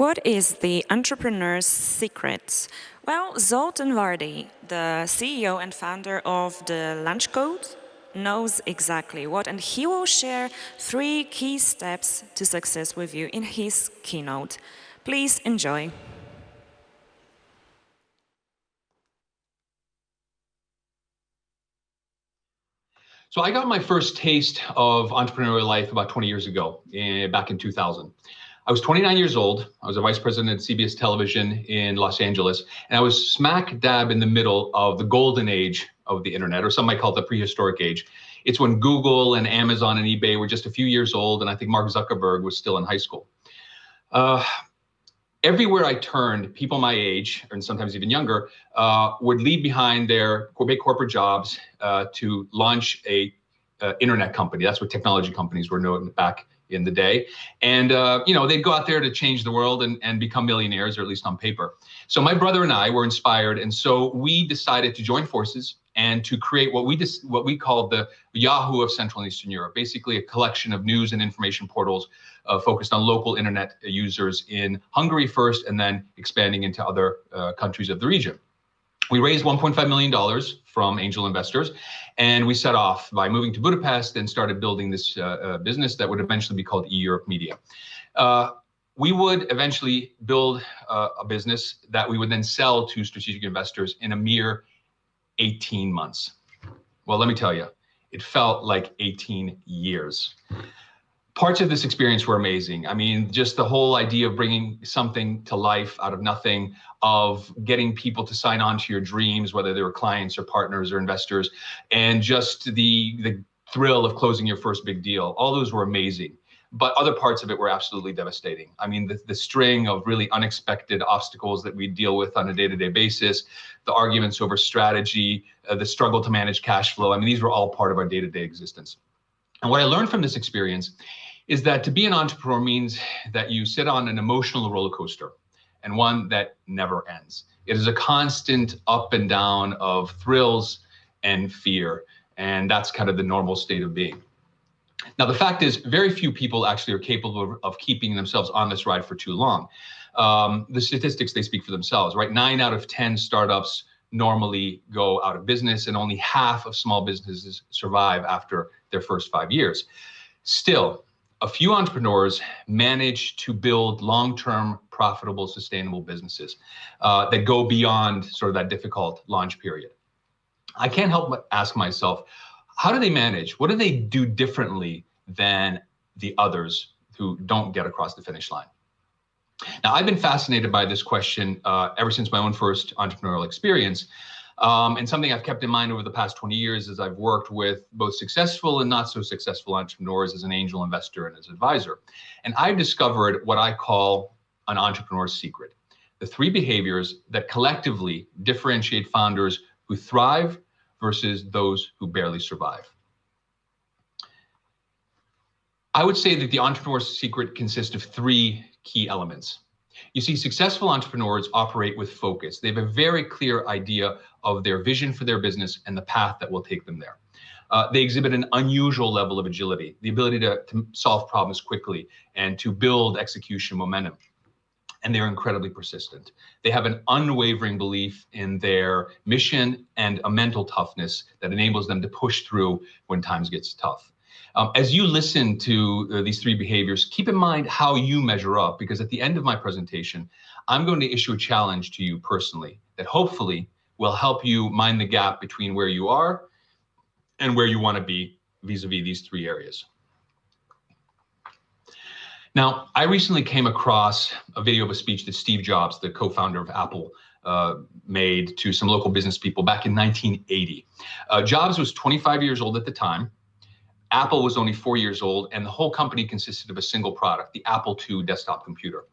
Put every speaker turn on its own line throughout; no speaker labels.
What is the entrepreneur's secret? Well, Zoltan Vardy, the CEO and founder of the Lunch Code, knows exactly what, and he will share 3 key steps to success with you in his keynote. Please enjoy.
So I got my first taste of entrepreneurial life about 20 years ago, back in 2000. I was 29 years old. I was a vice president at CBS Television in Los Angeles, and I was smack dab in the middle of the golden age of the internet, or some might call it the prehistoric age. It's when Google and Amazon and eBay were just a few years old, and I think Mark Zuckerberg was still in high school. Everywhere I turned, people my age, and sometimes even younger, would leave behind their big corporate jobs to launch a internet company. That's what technology companies were known back in the day. And they'd go out there to change the world and become millionaires, or at least on paper. So my brother and I were inspired, and so we decided to join forces and to create what we called the Yahoo of Central and Eastern Europe, basically a collection of news and information portals focused on local internet users in Hungary first, and then expanding into other countries of the region. We raised $1.5 million from angel investors, and we set off by moving to Budapest and started building this business that would eventually be called eEurope Media. We would eventually build a business that we would then sell to strategic investors in a mere 18 months. Well, let me tell you, it felt like 18 years. Parts of this experience were amazing. I mean, just the whole idea of bringing something to life out of nothing, of getting people to sign on to your dreams, whether they were clients or partners or investors, and just the thrill of closing your first big deal. All those were amazing. But other parts of it were absolutely devastating. I mean, the string of really unexpected obstacles that we deal with on a day-to-day basis, the arguments over strategy, the struggle to manage cash flow. I mean, these were all part of our day-to-day existence. And what I learned from this experience is that to be an entrepreneur means that you sit on an emotional roller coaster, and one that never ends. It is a constant up and down of thrills and fear, and that's kind of the normal state of being. Now, the fact is, very few people actually are capable of keeping themselves on this ride for too long. The statistics, they speak for themselves, right? 9 out of 10 startups normally go out of business, and only half of small businesses survive after their first 5 years. Still, a few entrepreneurs manage to build long-term, profitable, sustainable businesses that go beyond sort of that difficult launch period. I can't help but ask myself, how do they manage? What do they do differently than the others who don't get across the finish line? Now, I've been fascinated by this question ever since my own first entrepreneurial experience. And something I've kept in mind over the past 20 years as I've worked with both successful and not so successful entrepreneurs as an angel investor and as an advisor. And I've discovered what I call an entrepreneur's secret, the 3 behaviors that collectively differentiate founders who thrive versus those who barely survive. I would say that the entrepreneur's secret consists of 3 key elements. You see, successful entrepreneurs operate with focus. They have a very clear idea of their vision for their business and the path that will take them there. They exhibit an unusual level of agility, the ability to solve problems quickly and to build execution momentum. And they're incredibly persistent. They have an unwavering belief in their mission and a mental toughness that enables them to push through when times gets tough. As you listen to these 3 behaviors, keep in mind how you measure up, because at the end of my presentation, I'm going to issue a challenge to you personally that hopefully will help you mind the gap between where you are and where you want to be vis-a-vis these 3 areas. Now, I recently came across a video of a speech that Steve Jobs, the co-founder of Apple, made to some local business people back in 1980. Jobs was 25 years old at the time. Apple was only 4 years old, and the whole company consisted of a single product, the Apple II desktop computer.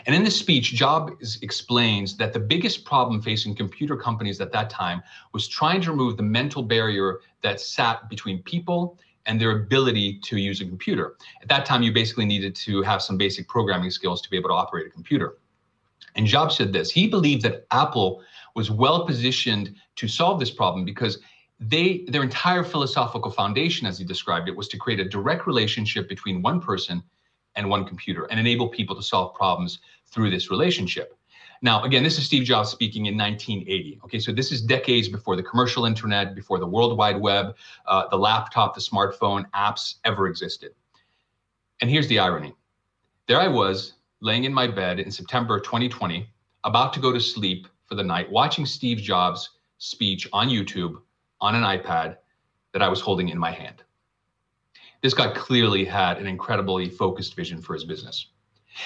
And in this speech, Jobs explains that the biggest problem facing computer companies at that time was trying to remove the mental barrier that sat between people and their ability to use a computer. At that time, you basically needed to have some basic programming skills to be able to operate a computer. And Jobs said this: he believed that Apple was well positioned to solve this problem because their entire philosophical foundation, as he described it, was to create a direct relationship between one person and one computer and enable people to solve problems through this relationship. Now, again, this is Steve Jobs speaking in 1980. Okay, so this is decades before the commercial internet, before the World Wide Web, the laptop, the smartphone, apps ever existed. And here's the irony. There I was, laying in my bed in September 2020, about to go to sleep for the night, watching Steve Jobs' speech on YouTube on an iPad that I was holding in my hand. This guy clearly had an incredibly focused vision for his business.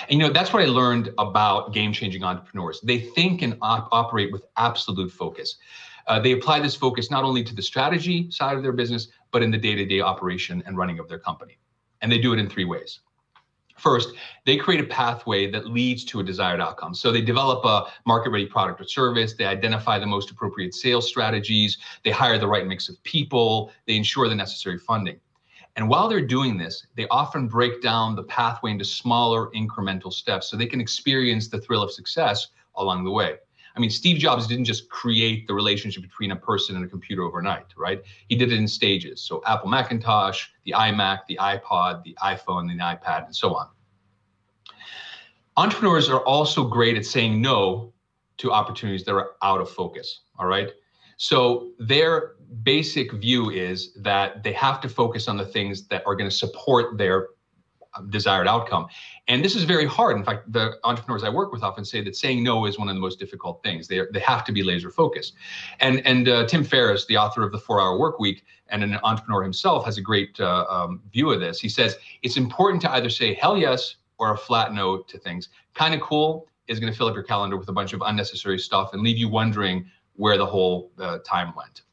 And that's what I learned about game-changing entrepreneurs. They think and operate with absolute focus. They apply this focus not only to the strategy side of their business, but in the day-to-day operation and running of their company. And they do it in three ways. First, they create a pathway that leads to a desired outcome. So they develop a market-ready product or service, they identify the most appropriate sales strategies, they hire the right mix of people, they ensure the necessary funding. And while they're doing this, they often break down the pathway into smaller incremental steps so they can experience the thrill of success along the way. I mean, Steve Jobs didn't just create the relationship between a person and a computer overnight, right? He did it in stages. So Apple Macintosh, the iMac, the iPod, the iPhone, the iPad, and so on. Entrepreneurs are also great at saying no to opportunities that are out of focus, all right? So their basic view is that they have to focus on the things that are going to support their desired outcome. And this is very hard. In fact, the entrepreneurs I work with often say that saying no is one of the most difficult things. They have to be laser focused. And Tim Ferriss, the author of The 4-Hour Workweek and an entrepreneur himself, has a great view of this. He says, it's important to either say hell yes or a flat no to things. Kind of cool is going to fill up your calendar with a bunch of unnecessary stuff and leave you wondering where the whole time went.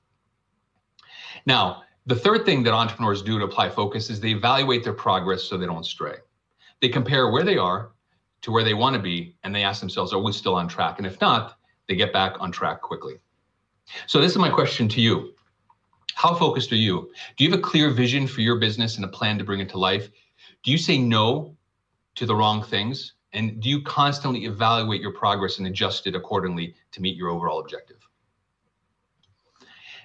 Now, the third thing that entrepreneurs do to apply focus is they evaluate their progress so they don't stray. They compare where they are to where they want to be, and they ask themselves, are we still on track? And if not, they get back on track quickly. So this is my question to you. How focused are you? Do you have a clear vision for your business and a plan to bring it to life? Do you say no to the wrong things? And do you constantly evaluate your progress and adjust it accordingly to meet your overall objective?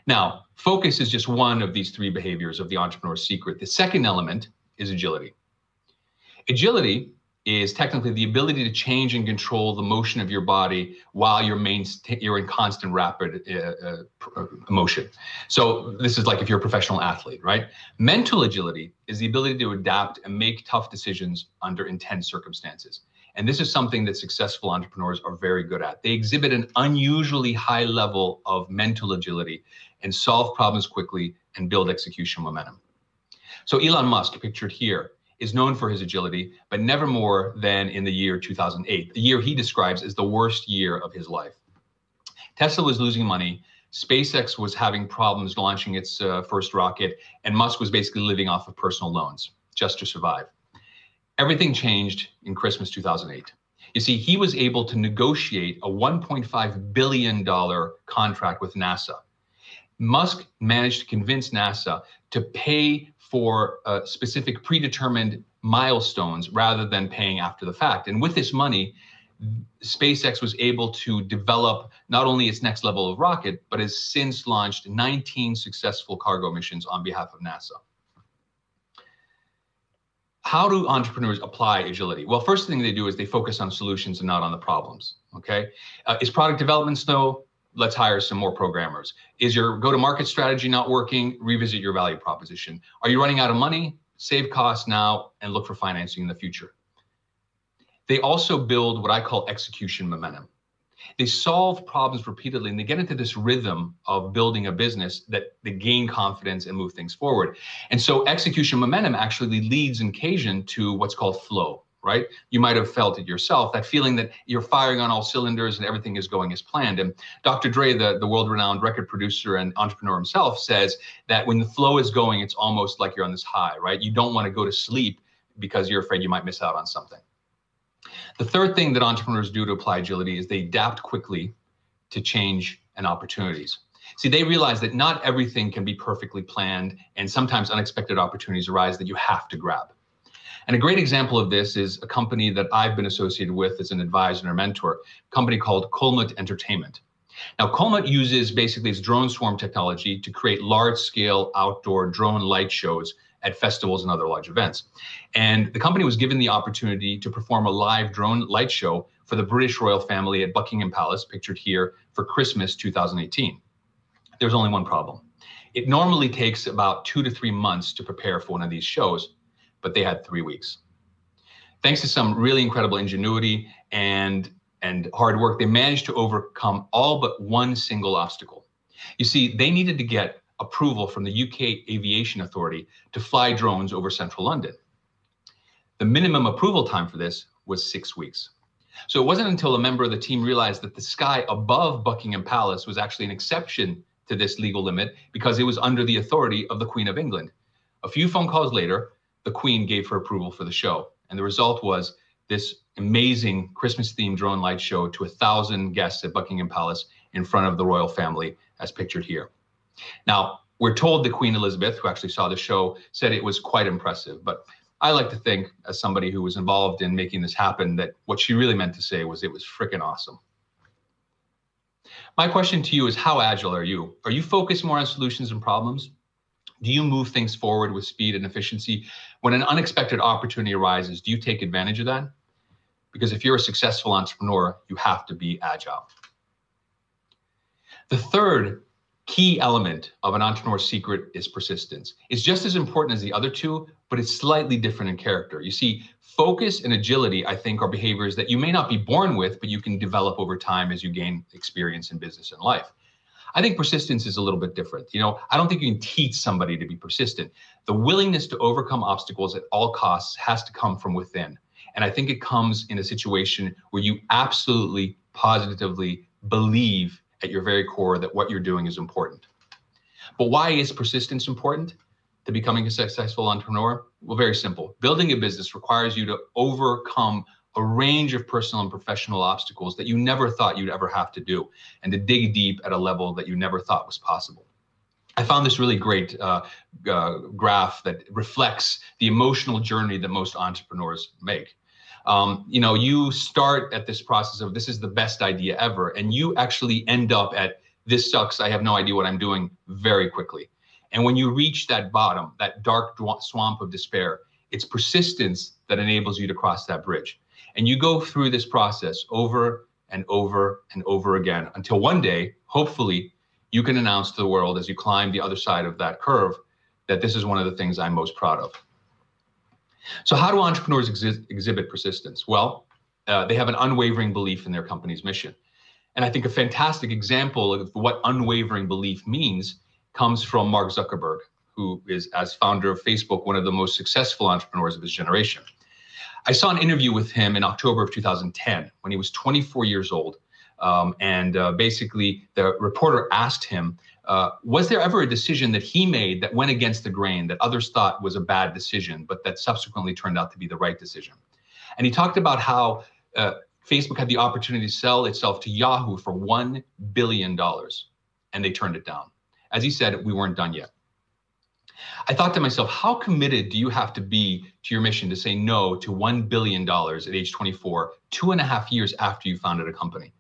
Now, focus is just one of these three behaviors of the entrepreneur's secret. The second element is agility. Agility is technically the ability to change and control the motion of your body while you're in constant rapid motion. So this is like if you're a professional athlete, right? Mental agility is the ability to adapt and make tough decisions under intense circumstances. And this is something that successful entrepreneurs are very good at. They exhibit an unusually high level of mental agility and solve problems quickly and build execution momentum. So Elon Musk, pictured here, is known for his agility, but never more than in the year 2008, the year he describes as the worst year of his life. Tesla was losing money, SpaceX was having problems launching its first rocket, and Musk was basically living off of personal loans just to survive. Everything changed in Christmas 2008. You see, he was able to negotiate a $1.5 billion contract with NASA. Musk managed to convince NASA to pay for specific predetermined milestones rather than paying after the fact. And with this money, SpaceX was able to develop not only its next level of rocket, but has since launched 19 successful cargo missions on behalf of NASA. How do entrepreneurs apply agility? Well, first thing they do is they focus on solutions and not on the problems, okay? Is product development slow? Let's hire some more programmers. Is your go-to-market strategy not working? Revisit your value proposition. Are you running out of money? Save costs now and look for financing in the future. They also build what I call execution momentum. They solve problems repeatedly and they get into this rhythm of building a business that they gain confidence and move things forward. And so execution momentum actually leads in occasion to what's called flow, right? You might have felt it yourself, that feeling that you're firing on all cylinders and everything is going as planned. And Dr. Dre, the world-renowned record producer and entrepreneur himself, says that when the flow is going, it's almost like you're on this high, right? You don't want to go to sleep because you're afraid you might miss out on something. The third thing that entrepreneurs do to apply agility is they adapt quickly to change and opportunities. See, they realize that not everything can be perfectly planned, and sometimes unexpected opportunities arise that you have to grab. And a great example of this is a company that I've been associated with as an advisor or mentor, a company called Colmut Entertainment. Now, Colmut uses basically its drone swarm technology to create large-scale outdoor drone light shows at festivals and other large events. And the company was given the opportunity to perform a live drone light show for the British royal family at Buckingham Palace, pictured here, for Christmas 2018. There's only one problem. It normally takes about 2 to 3 months to prepare for one of these shows, but they had 3 weeks. Thanks to some really incredible ingenuity and hard work, they managed to overcome all but one single obstacle. You see, they needed to get approval from the UK Aviation Authority to fly drones over central London. The minimum approval time for this was 6 weeks. So it wasn't until a member of the team realized that the sky above Buckingham Palace was actually an exception to this legal limit because it was under the authority of the Queen of England. A few phone calls later, the Queen gave her approval for the show. And the result was this amazing Christmas-themed drone light show to 1,000 guests at Buckingham Palace in front of the royal family, as pictured here. Now, we're told that Queen Elizabeth, who actually saw the show, said it was quite impressive. But I like to think, as somebody who was involved in making this happen, that what she really meant to say was it was freaking awesome. My question to you is, how agile are you? Are you focused more on solutions and problems? Do you move things forward with speed and efficiency? When an unexpected opportunity arises, do you take advantage of that? Because if you're a successful entrepreneur, you have to be agile. The third key element of an entrepreneur's secret is persistence. It's just as important as the other two, but it's slightly different in character. You see, focus and agility, I think, are behaviors that you may not be born with, but you can develop over time as you gain experience in business and life. I think persistence is a little bit different. I don't think you can teach somebody to be persistent. The willingness to overcome obstacles at all costs has to come from within. And I think it comes in a situation where you absolutely, positively believe at your very core that what you're doing is important. But why is persistence important to becoming a successful entrepreneur? Well, very simple. Building a business requires you to overcome a range of personal and professional obstacles that you never thought you'd ever have to do, and to dig deep at a level that you never thought was possible. I found this really great graph that reflects the emotional journey that most entrepreneurs make. You start at this process of this is the best idea ever, and you actually end up at this sucks, I have no idea what I'm doing, very quickly. And when you reach that bottom, that dark swamp of despair, it's persistence that enables you to cross that bridge. And you go through this process over and over and over again until one day, hopefully, you can announce to the world as you climb the other side of that curve that this is one of the things I'm most proud of. So how do entrepreneurs exhibit persistence? Well, they have an unwavering belief in their company's mission. And I think a fantastic example of what unwavering belief means comes from Mark Zuckerberg, who is, as founder of Facebook, one of the most successful entrepreneurs of his generation. I saw an interview with him in October of 2010 when he was 24 years old. Basically, the reporter asked him, was there ever a decision that he made that went against the grain, that others thought was a bad decision, but that subsequently turned out to be the right decision? And he talked about how Facebook had the opportunity to sell itself to Yahoo for $1 billion, and they turned it down. As he said, we weren't done yet. I thought to myself, how committed do you have to be to your mission to say no to $1 billion at age 24, 2.5 years after you founded a company?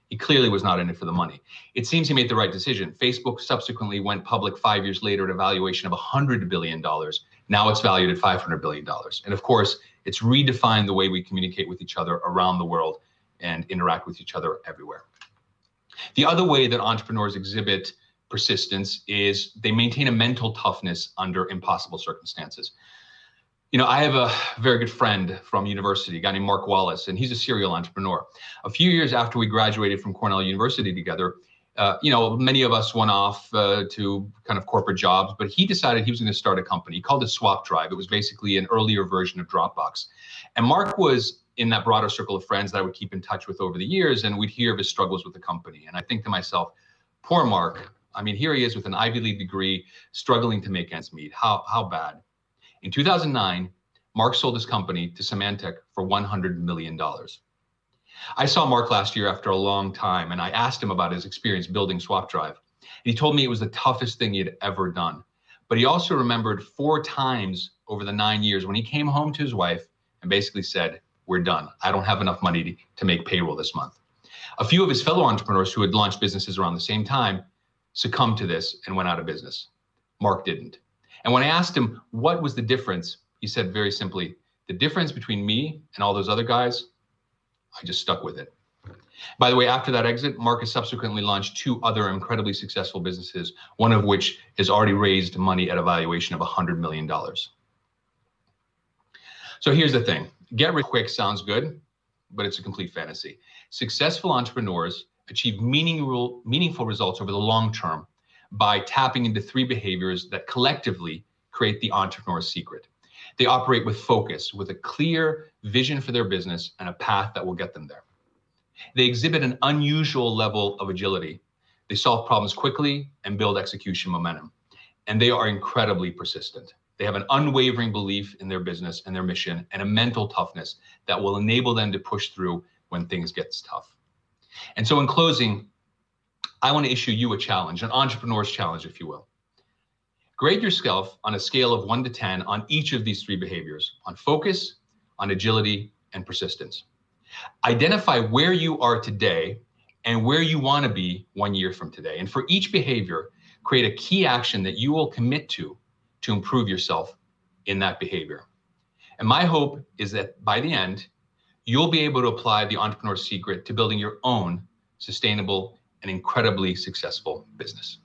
He clearly was not in it for the money. It seems he made the right decision. Facebook subsequently went public 5 years later at a valuation of $100 billion. Now it's valued at $500 billion. And of course, it's redefined the way we communicate with each other around the world and interact with each other everywhere. The other way that entrepreneurs exhibit persistence is they maintain a mental toughness under impossible circumstances. I have a very good friend from university, a guy named Mark Wallace, and he's a serial entrepreneur. A few years after we graduated from Cornell University together, many of us went off to kind of corporate jobs, but he decided he was going to start a company. He called it Swap Drive. It was basically an earlier version of Dropbox. And Mark was in that broader circle of friends that I would keep in touch with over the years, and we'd hear of his struggles with the company. And I think to myself, poor Mark. I mean, here he is with an Ivy League degree, struggling to make ends meet. How bad? In 2009, Mark sold his company to Symantec for $100 million. I saw Mark last year after a long time, and I asked him about his experience building Swap Drive. And he told me it was the toughest thing he had ever done. But he also remembered 4 times over the 9 years when he came home to his wife and basically said, we're done. I don't have enough money to make payroll this month. A few of his fellow entrepreneurs who had launched businesses around the same time succumbed to this and went out of business. Mark didn't. And when I asked him what was the difference, he said very simply, the difference between me and all those other guys, I just stuck with it. By the way, after that exit, Marcus subsequently launched 2 other incredibly successful businesses, one of which has already raised money at a valuation of $100 million. So here's the thing. Get rich quick sounds good, but it's a complete fantasy. Successful entrepreneurs achieve meaningful results over the long term by tapping into 3 behaviors that collectively create the entrepreneur's secret. They operate with focus, with a clear vision for their business and a path that will get them there. They exhibit an unusual level of agility. They solve problems quickly and build execution momentum. And they are incredibly persistent. They have an unwavering belief in their business and their mission and a mental toughness that will enable them to push through when things get tough. And so in closing, I want to issue you a challenge, an entrepreneur's challenge, if you will. Grade yourself on a scale of 1 to 10 on each of these 3 behaviors, on focus, on agility, and persistence. Identify where you are today and where you want to be 1 year from today. And for each behavior, create a key action that you will commit to improve yourself in that behavior. And my hope is that by the end, you'll be able to apply the entrepreneur's secret to building your own sustainable and incredibly successful business.